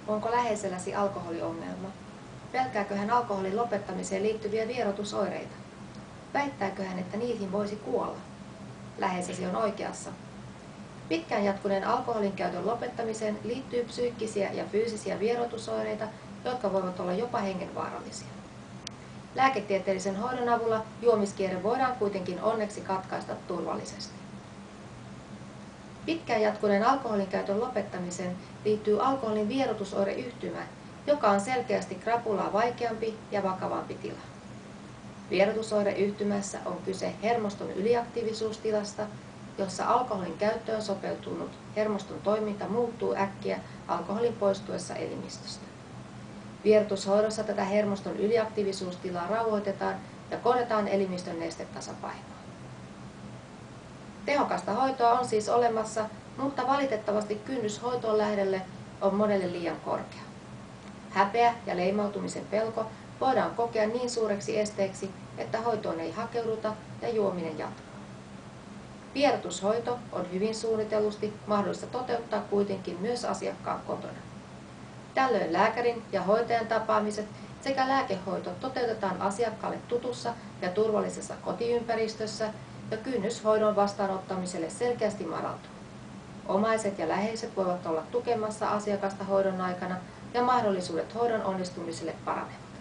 Onko läheiselläsi alkoholiongelma? Pelkääkö hän alkoholin lopettamiseen liittyviä vierotusoireita? Väittääkö hän, että niihin voisi kuolla? Läheisesi on oikeassa. Pitkään jatkuneen alkoholin käytön lopettamiseen liittyy psyykkisiä ja fyysisiä vierotusoireita, jotka voivat olla jopa hengenvaarallisia. Lääketieteellisen hoidon avulla juomiskierre voidaan kuitenkin onneksi katkaista turvallisesti. Pitkään jatkuneen alkoholin käytön lopettamiseen liittyy alkoholin vierotusoireyhtymä, joka on selkeästi krapulaa vaikeampi ja vakavampi tila. Vierotusoireyhtymässä on kyse hermoston yliaktiivisuustilasta, jossa alkoholin käyttöön sopeutunut hermoston toiminta muuttuu äkkiä alkoholin poistuessa elimistöstä. Vierotushoidossa tätä hermoston yliaktiivisuustilaa rauhoitetaan ja korjataan elimistön nestetasapainoa. Tehokasta hoitoa on siis olemassa, mutta valitettavasti kynnys hoitoon lähdölle on monelle liian korkea. Häpeä ja leimautumisen pelko voidaan kokea niin suureksi esteeksi, että hoitoon ei hakeuduta ja juominen jatkuu. Vierotushoito on hyvin suunnitellusti mahdollista toteuttaa kuitenkin myös asiakkaan kotona. Tällöin lääkärin ja hoitajan tapaamiset sekä lääkehoito toteutetaan asiakkaalle tutussa ja turvallisessa kotiympäristössä ja kynnys hoidon vastaanottamiselle selkeästi madaltuu. Omaiset ja läheiset voivat olla tukemassa asiakasta hoidon aikana ja mahdollisuudet hoidon onnistumiselle paranevat.